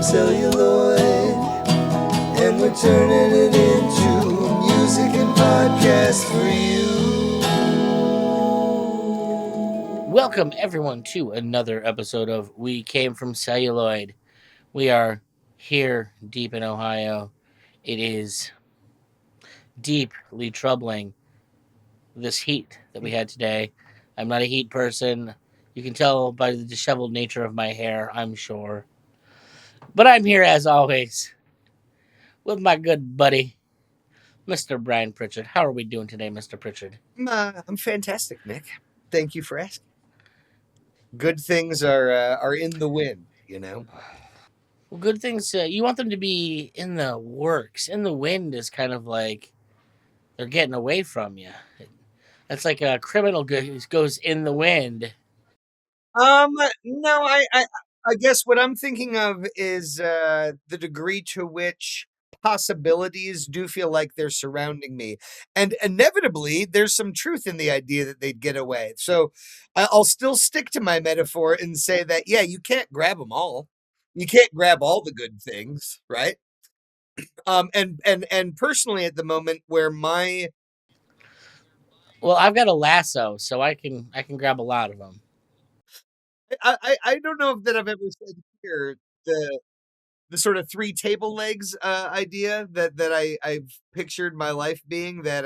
celluloid, and we're turning it into music and podcast for you. Welcome, everyone, to another episode of We Came from Celluloid. We are here deep in Ohio. It is deeply troubling, this heat that we had today. I'm not a heat person. You can tell by the disheveled nature of my hair, I'm sure. But I'm here as always with my good buddy, Mr. Brian Pritchard. How are we doing today, Mr. Pritchard? I'm fantastic, Nick. Thank you for asking. Good things are in the wind, you know. Well, good things. You want them to be in the works. In the wind is kind of like they're getting away from you. That's like a criminal goes in the wind. No, I guess what I'm thinking of is the degree to which possibilities do feel like they're surrounding me, and inevitably there's some truth in the idea that they'd get away. So I'll still stick to my metaphor and say that you can't grab them all. You can't grab all the good things, right? And personally, at the moment, where my Well, I've got a lasso, so I can grab a lot of them. I don't know if that I've ever said here the sort of three table legs idea that I've pictured my life being, that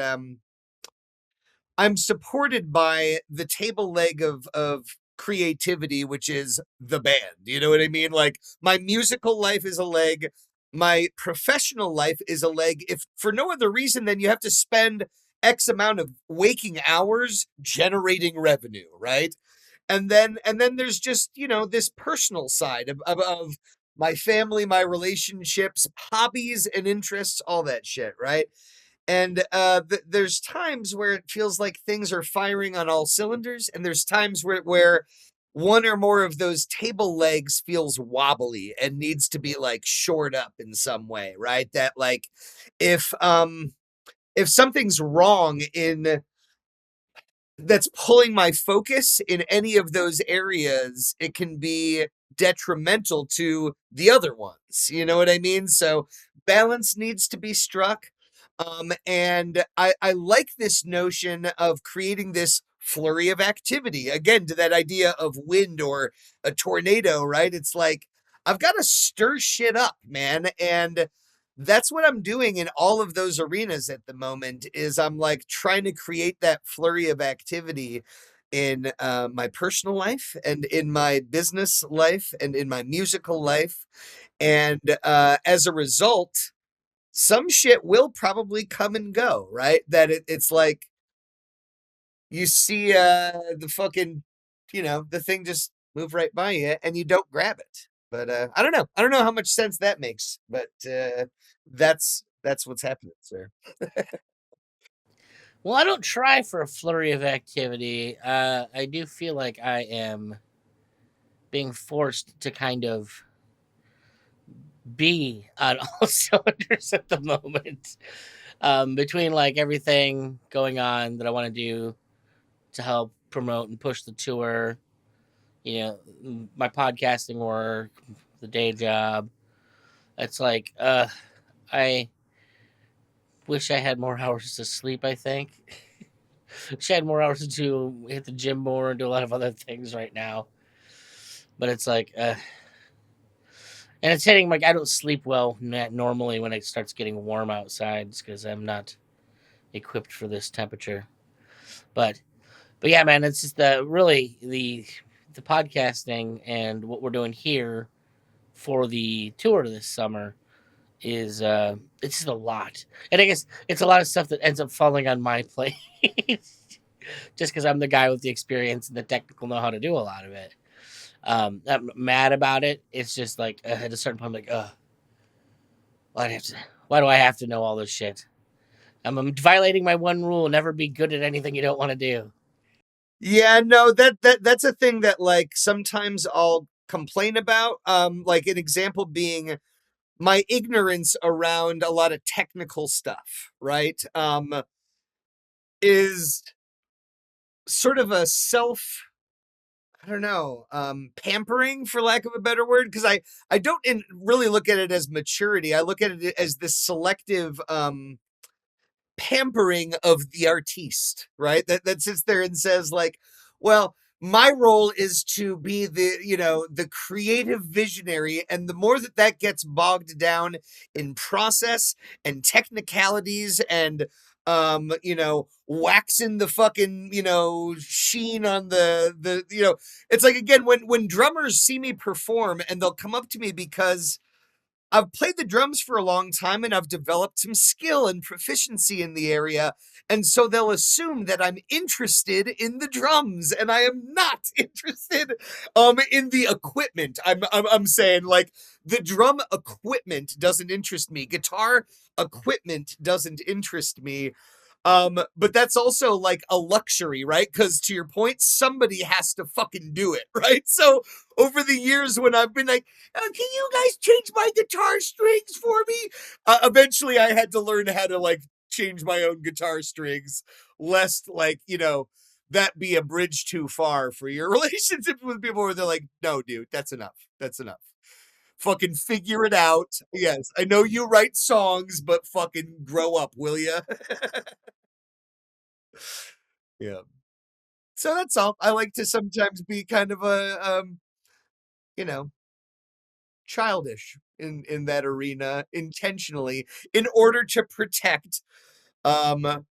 I'm supported by the table leg of creativity, which is the band. You know what I mean? Like, my musical life is a leg, my professional life is a leg, if for no other reason than you have to spend X amount of waking hours generating revenue, right? And then there's just, this personal side of my family, my relationships, hobbies and interests, all that shit, right? And there's times where it feels like things are firing on all cylinders, and there's times where one or more of those table legs feels wobbly and needs to be like shored up in some way, right? That, like, if something's wrong in that's pulling my focus in any of those areas, it can be detrimental to the other ones. You know what I mean? So balance needs to be struck. And I like this notion of creating this flurry of activity. Again, to that idea of wind or a tornado, right? It's like, I've got to stir shit up, man. And that's what I'm doing in all of those arenas at the moment, is I'm like trying to create that flurry of activity in my personal life and in my business life and in my musical life. And as a result, some shit will probably come and go, right? That it's like you see the fucking, the thing just move right by you and you don't grab it. But I don't know. I don't know how much sense that makes, but that's what's happening, sir. Well, I don't try for a flurry of activity. I do feel like I am being forced to kind of be on all cylinders at the moment. Between like everything going on that I want to do to help promote and push the tour, my podcasting work, the day job. It's like, I wish I had more hours to sleep, I think. Wish I had more hours to hit the gym more and do a lot of other things right now. But it's like, and it's hitting like I don't sleep well normally when it starts getting warm outside because I'm not equipped for this temperature. But yeah, man, it's just really the podcasting and what we're doing here for the tour this summer is it's just a lot. And I guess it's a lot of stuff that ends up falling on my plate. Just because I'm the guy with the experience and the technical know how to do a lot of it. I'm mad about it. It's just like at a certain point, I'm like, why do I have to know all this shit? I'm violating my one rule: never be good at anything you don't want to do. Yeah, no, that's a thing that, like, sometimes I'll complain about. Like, an example being my ignorance around a lot of technical stuff, right? Is sort of a self I don't know, pampering, for lack of a better word, because I don't really look at it as maturity. I look at it as this selective pampering of the artiste, right? That sits there and says like, well, my role is to be the creative visionary, and the more that gets bogged down in process and technicalities and waxing the fucking sheen on the it's like, again, when drummers see me perform and they'll come up to me because I've played the drums for a long time and I've developed some skill and proficiency in the area. And so they'll assume that I'm interested in the drums, and I am not interested in the equipment. I'm saying, like, the drum equipment doesn't interest me. Guitar equipment doesn't interest me. But that's also like a luxury, right? Because to your point, somebody has to fucking do it, right? So over the years, when I've been like, can you guys change my guitar strings for me? Eventually I had to learn how to like change my own guitar strings, lest like, that be a bridge too far for your relationship with people where they're like, no, dude, that's enough. That's enough. Fucking figure it out. Yes, I know you write songs, but fucking grow up, will ya? Yeah. So that's all. I like to sometimes be kind of a you know, childish in that arena intentionally in order to protect um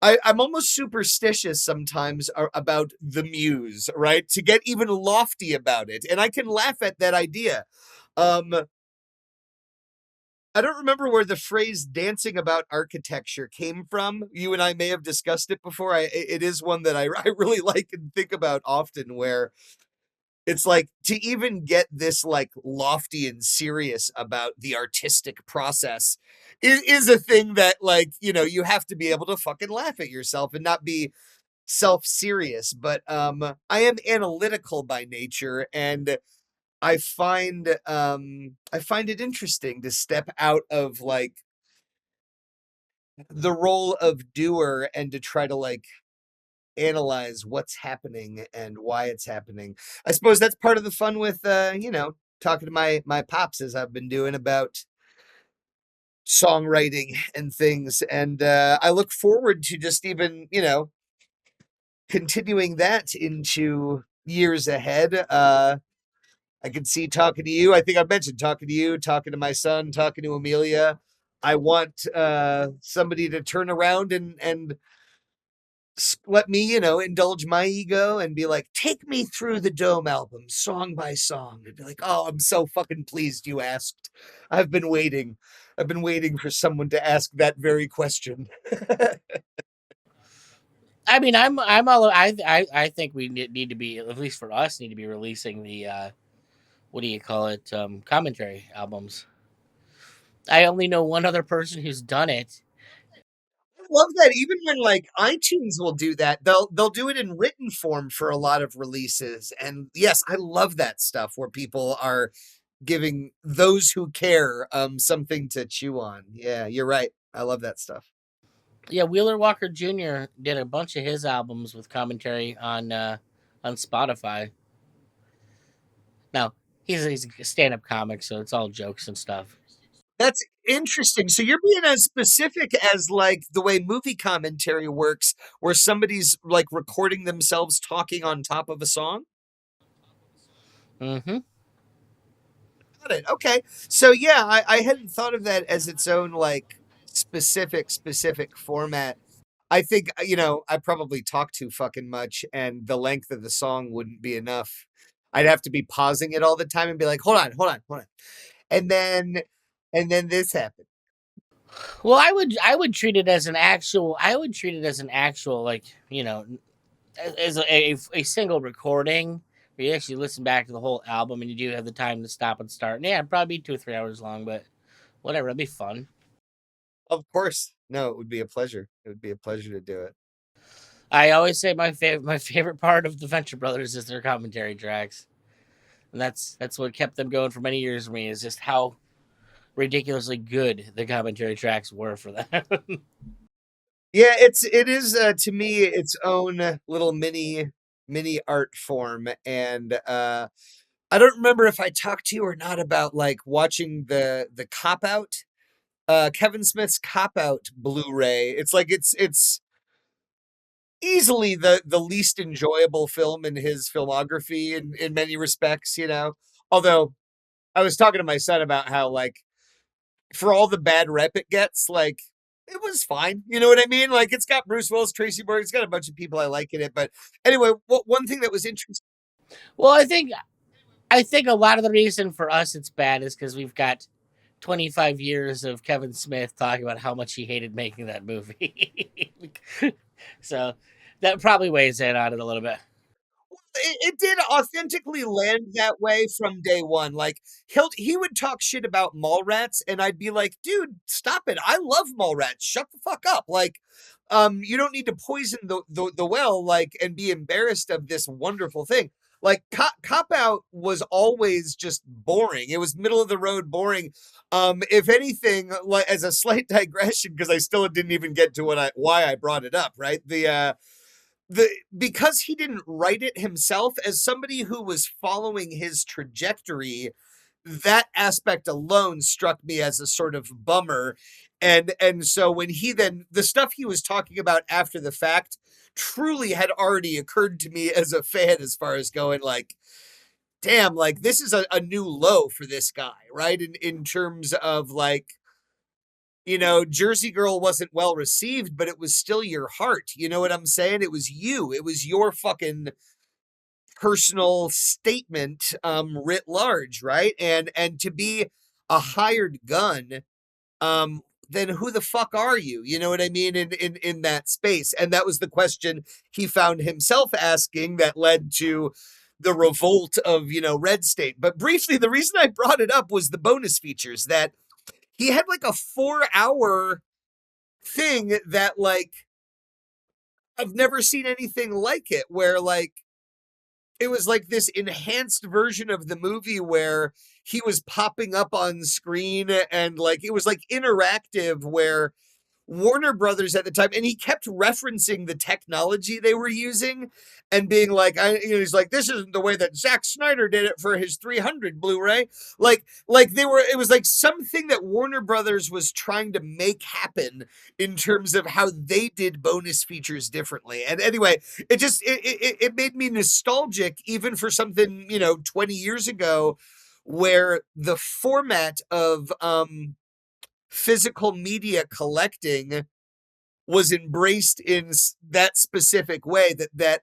I'm almost superstitious sometimes about the muse, right? To get even lofty about it. And I can laugh at that idea. Um I don't remember where the phrase dancing about architecture came from. You and I may have discussed it before. It is one that I really like and think about often, where it's like, to even get this like lofty and serious about the artistic process is a thing that, like, you have to be able to fucking laugh at yourself and not be self-serious. But I am analytical by nature, and I find it interesting to step out of like the role of doer and to try to like analyze what's happening and why it's happening. I suppose that's part of the fun with talking to my pops, as I've been doing, about songwriting and things. And I look forward to just even, continuing that into years ahead. I can see talking to you. I think I mentioned talking to you, talking to my son, talking to Amelia. I want somebody to turn around and let me, indulge my ego and be like, take me through the Dome album, song by song. And be like, oh, I'm so fucking pleased you asked. I've been waiting. I've been waiting for someone to ask that very question. I mean, I'm all I think we need to be, at least for us, need to be releasing the what do you call it, commentary albums. I only know one other person who's done it. I love that. Even when like iTunes will do that, they'll do it in written form for a lot of releases. And yes, I love that stuff where people are giving those who care something to chew on. Yeah, you're right. I love that stuff. Yeah, Wheeler Walker Jr. did a bunch of his albums with commentary on Spotify. Now he's a stand up comic, so it's all jokes and stuff. That's interesting. So you're being as specific as like the way movie commentary works, where somebody's like recording themselves talking on top of a song. Mm-hmm. Got it. Okay. So yeah, I hadn't thought of that as its own like specific format. I think, I probably talk too fucking much, and the length of the song wouldn't be enough. I'd have to be pausing it all the time and be like, hold on. And then this happened. Well, I would treat it as an actual. I would treat it as an actual, like, as a single recording where you actually listen back to the whole album and you do have the time to stop and start. And yeah, it'd probably be 2 or 3 hours long, but whatever, it'd be fun. Of course. No, it would be a pleasure. It would be a pleasure to do it. I always say my favorite part of the Venture Brothers is their commentary tracks, and that's what kept them going for many years for me. Is just how ridiculously good the commentary tracks were for them. Yeah, it is to me its own little mini art form. And I don't remember if I talked to you or not about like watching the Cop Out, Kevin Smith's Cop Out Blu-ray. It's like it's easily the least enjoyable film in his filmography in many respects, you know. Although I was talking to my son about how like for all the bad rep it gets, like it was fine. You know what I mean? Like it's got Bruce Willis, Tracy Morgan, it's got a bunch of people I like in it. But anyway, one thing that was interesting. Well, I think a lot of the reason for us it's bad is because we've got 25 years of Kevin Smith talking about how much he hated making that movie. So that probably weighs in on it a little bit. It did authentically land that way from day one. Like he would talk shit about Mallrats, and I'd be like, dude, stop it. I love Mallrats. Shut the fuck up. Like, you don't need to poison the well, like, and be embarrassed of this wonderful thing. Like Cop Out was always just boring. It was middle of the road boring. If anything, like as a slight digression, because I still didn't even get to why I brought it up, right? Because he didn't write it himself, as somebody who was following his trajectory, that aspect alone struck me as a sort of bummer. And so when the stuff he was talking about after the fact truly had already occurred to me as a fan, as far as going like, damn, like this is a new low for this guy, right? In terms of like, you know, Jersey Girl wasn't well received, but it was still your heart. You know what I'm saying? It was you. It was your fucking personal statement, writ large, right? And to be a hired gun, then who the fuck are you? You know what I mean? In that space. And that was the question he found himself asking that led to the revolt of, you know, Red State. But briefly, the reason I brought it up was the bonus features that he had like a 4-hour thing that like I've never seen anything like it, where like it was like this enhanced version of the movie where he was popping up on screen, and like it was like interactive, where Warner Brothers at the time, and he kept referencing the technology they were using and being like, he's like, this isn't the way that Zack Snyder did it for his 300 Blu-ray. Like it was like something that Warner Brothers was trying to make happen in terms of how they did bonus features differently. And anyway, it made me nostalgic even for something, you know, 20 years ago, where the format of, physical media collecting was embraced in that specific way, that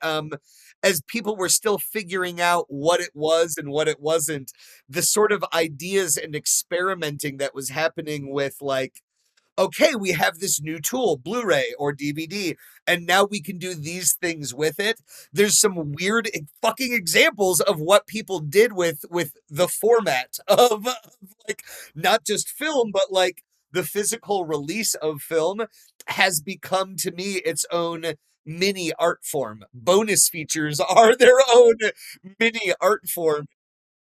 as people were still figuring out what it was and what it wasn't, the sort of ideas and experimenting that was happening with like, okay, we have this new tool, Blu-ray or DVD, and now we can do these things with it. There's some weird fucking examples of what people did with the format of like not just film, but like the physical release of film has become to me its own mini art form. Bonus features are their own mini art form.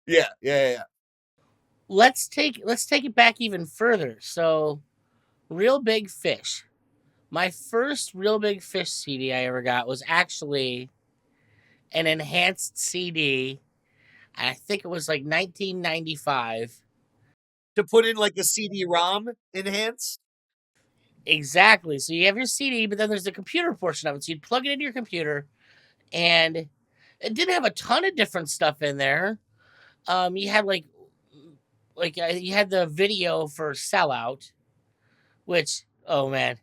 Yeah. Let's take it back even further. So, Real Big Fish. My first Real Big Fish CD I ever got was actually an enhanced CD. I think it was like 1995. To put in like a CD-ROM enhance. Exactly. So you have your CD, but then there's the computer portion of it. So you'd plug it into your computer, and it didn't have a ton of different stuff in there. You had you had the video for Sellout, which, oh man,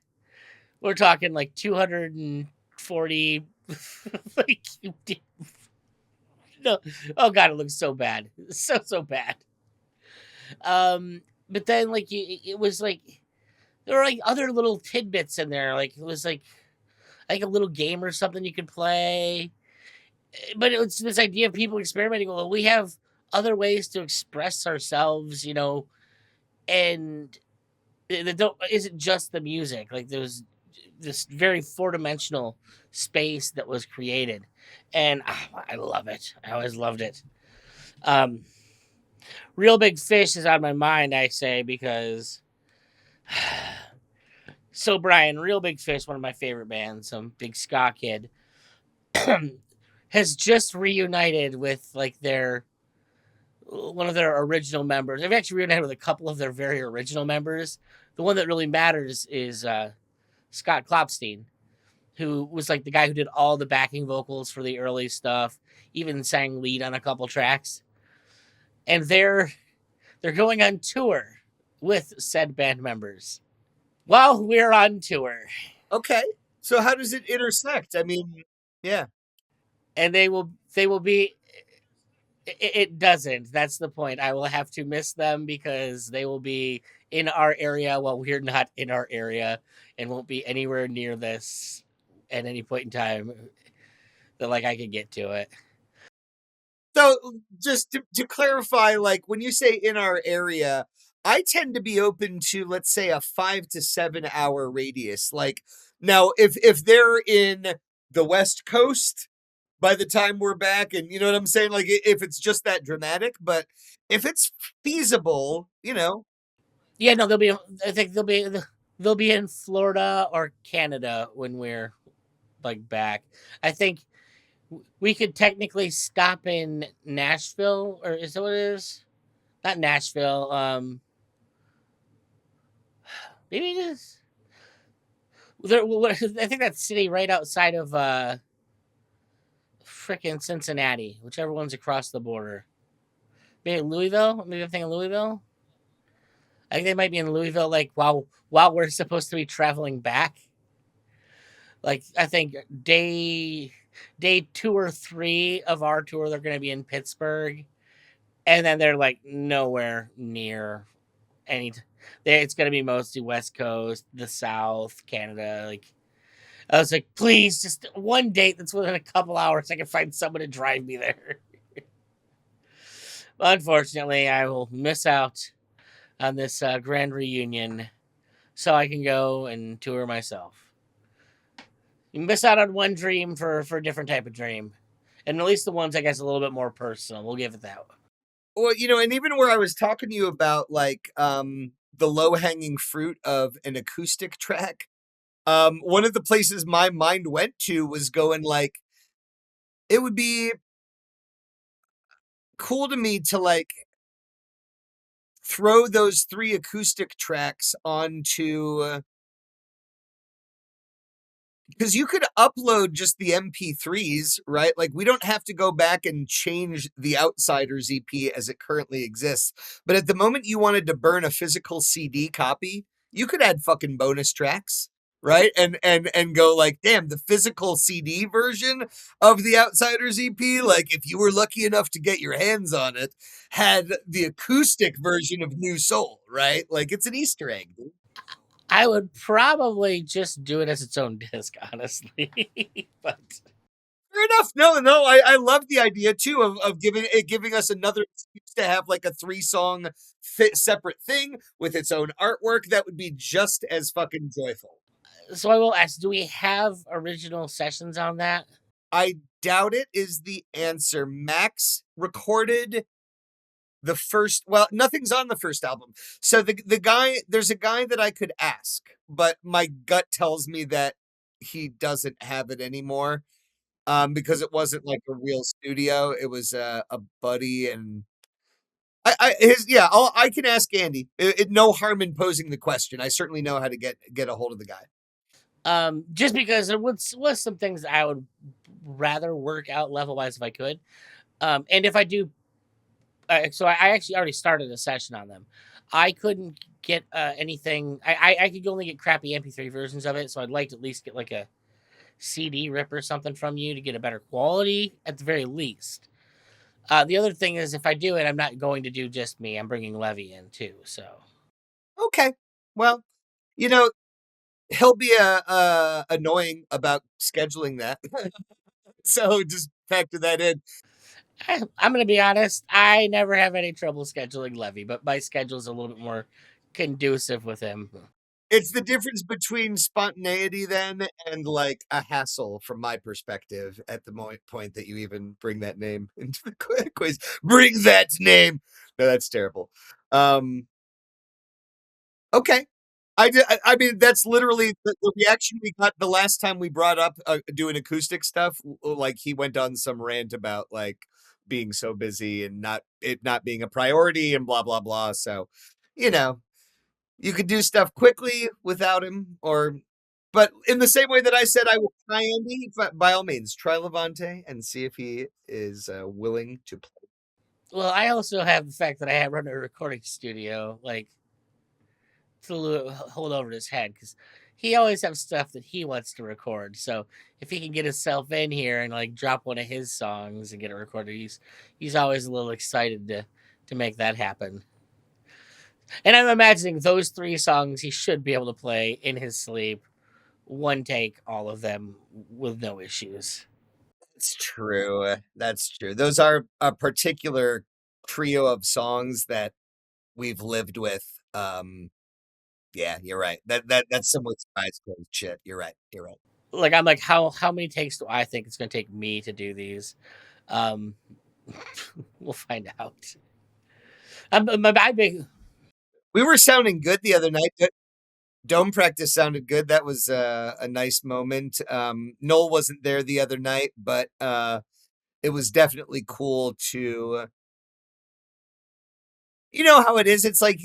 we're talking like 240. Like no, oh god, it looks so bad, so bad. But then it was like there were like other little tidbits in there. Like it was like a little game or something you could play. But it was this idea of people experimenting. Well, we have other ways to express ourselves, you know, and it don't isn't just the music. Like there was this very four-dimensional space that was created, and I love it. I always loved it. Um, Real Big Fish is on my mind, I say, because so Brian, Real Big Fish, one of my favorite bands. I'm a big ska kid. has just reunited with like their one of their original members. They've actually reunited with a couple of their very original members. The one that really matters is Scott Klopstein, who was like the guy who did all the backing vocals for the early stuff, even sang lead on a couple tracks. And they're going on tour with said band members while we're on tour. Okay. So how does it intersect? I mean, yeah. And they will be it doesn't. That's the point. I will have to miss them because they will be in our area while we're not in our area and won't be anywhere near this at any point in time that like I could get to it. So just to clarify, like when you say in our area, I tend to be open to, let's say, a 5 to 7 hour radius. Like now, if they're in the West Coast by the time we're back, and you know what I'm saying, like if it's just that dramatic, but if it's feasible, you know. Yeah, no, they'll be. I think they'll be in Florida or Canada when we're like back. I think we could technically stop in Nashville, or is that what it is? Not Nashville. Maybe it is. I think that city right outside of frickin' Cincinnati, whichever one's across the border. Maybe Louisville. Maybe I'm thinking Louisville. I think they might be in Louisville, like while we're supposed to be traveling back. Like I think day 2 or 3 of our tour, they're going to be in Pittsburgh, and then they're like nowhere near any. It's going to be mostly West Coast, the South, Canada. Like I was like, please, just one date that's within a couple hours. I can find someone to drive me there. Unfortunately, I will miss out on this grand reunion, so I can go and tour myself. You miss out on one dream for a different type of dream, and at least the ones I guess a little bit more personal. We'll give it that. Well, you know, and even where I was talking to you about like the low hanging fruit of an acoustic track, one of the places my mind went to was going like, it would be cool to me to like throw those 3 acoustic tracks onto, because you could upload just the MP3s, right? Like we don't have to go back and change the Outsiders EP as it currently exists. But at the moment you wanted to burn a physical CD copy, you could add fucking bonus tracks, right? And go like, damn, the physical CD version of the Outsiders EP, like if you were lucky enough to get your hands on it, had the acoustic version of New Soul, right? Like it's an Easter egg. I would probably just do it as its own disc, honestly. But fair enough. No, I love the idea too of giving us another excuse to have like a 3-song separate thing with its own artwork. That would be just as fucking joyful. so I will ask: do we have original sessions on that? I doubt it is the answer. Max recorded the first, well, nothing's on the first album. So the guy, there's a guy that I could ask, but my gut tells me that he doesn't have it anymore. Because it wasn't like a real studio. It was a buddy, and I can ask Andy. No harm in posing the question. I certainly know how to get a hold of the guy. Just because there was some things that I would rather work out level wise if I could. And if I do, so I actually already started a session on them. I couldn't get anything. I could only get crappy MP3 versions of it, so I'd like to at least get like a CD rip or something from you to get a better quality at the very least. The other thing is, if I do it, I'm not going to do just me. I'm bringing Levi in too. So Okay, well, you know, he'll be annoying about scheduling that, so just factor that in. I'm going to be honest. I never have any trouble scheduling Levi, but my schedule is a little bit more conducive with him. It's the difference between spontaneity then and like a hassle from my perspective at the point that you even bring that name into the quiz. Bring that name. No, that's terrible. Okay. I mean, that's literally the reaction we got the last time we brought up doing acoustic stuff. Like he went on some rant about like being so busy and not being a priority and blah blah blah. So, you know, you could do stuff quickly without him, but in the same way that I said I will try Andy, but by all means, try Levante and see if he is willing to play. Well, I also have the fact that I run a recording studio, like to hold over his head, because he always has stuff that he wants to record. So if he can get himself in here and like drop one of his songs and get it recorded, he's always a little excited to make that happen. And I'm imagining those 3 songs he should be able to play in his sleep, one take, all of them with no issues. That's true. That's true. Those are a particular trio of songs that we've lived with. Yeah, you're right. That's some with eyes closed shit. You're right. You're right. Like I'm like, how many takes do I think it's going to take me to do these? Um, we'll find out. We were sounding good the other night. Dome practice sounded good. That was a nice moment. Noel wasn't there the other night, but it was definitely cool to, you know how it is. It's like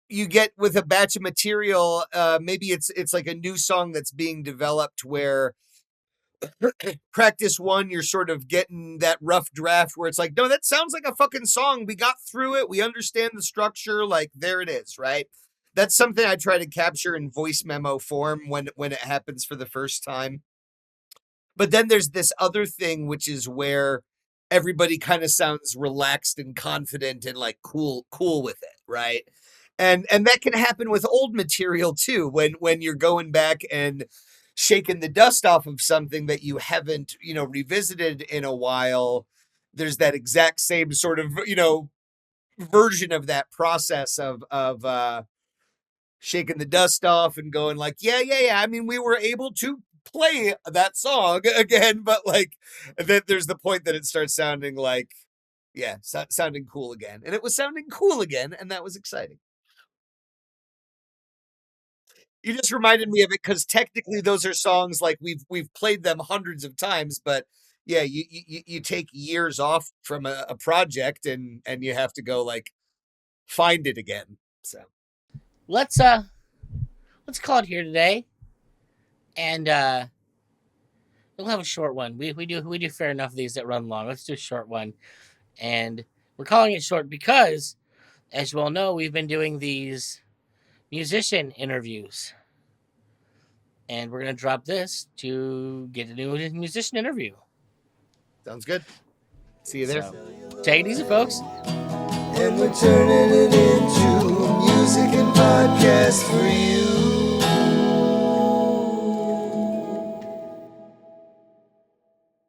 you get with a batch of material, maybe it's like a new song that's being developed where practice 1, you're sort of getting that rough draft where it's like, no, that sounds like a fucking song. We got through it. We understand the structure. Like there it is, right? That's something I try to capture in voice memo form when it happens for the first time. But then there's this other thing, which is where everybody kind of sounds relaxed and confident and like cool with it, right? And that can happen with old material too, when you're going back and shaking the dust off of something that you haven't, revisited in a while. There's that exact same sort of, version of that process of shaking the dust off and going like, yeah. I mean, we were able to play that song again, but like, then there's the point that it starts sounding like, yeah, sounding cool again. And it was sounding cool again, and that was exciting. You just reminded me of it because technically those are songs like we've played them hundreds of times, but yeah, you take years off from a project and you have to go like find it again. So let's call it here today, and we'll have a short one. We do fair enough of these that run long. Let's do a short one, and we're calling it short because, as you all know, we've been doing these musician interviews, and we're gonna drop this to get a new musician interview. Sounds good. See you there. So, take it easy, folks. And we're turning it into music and podcast for you.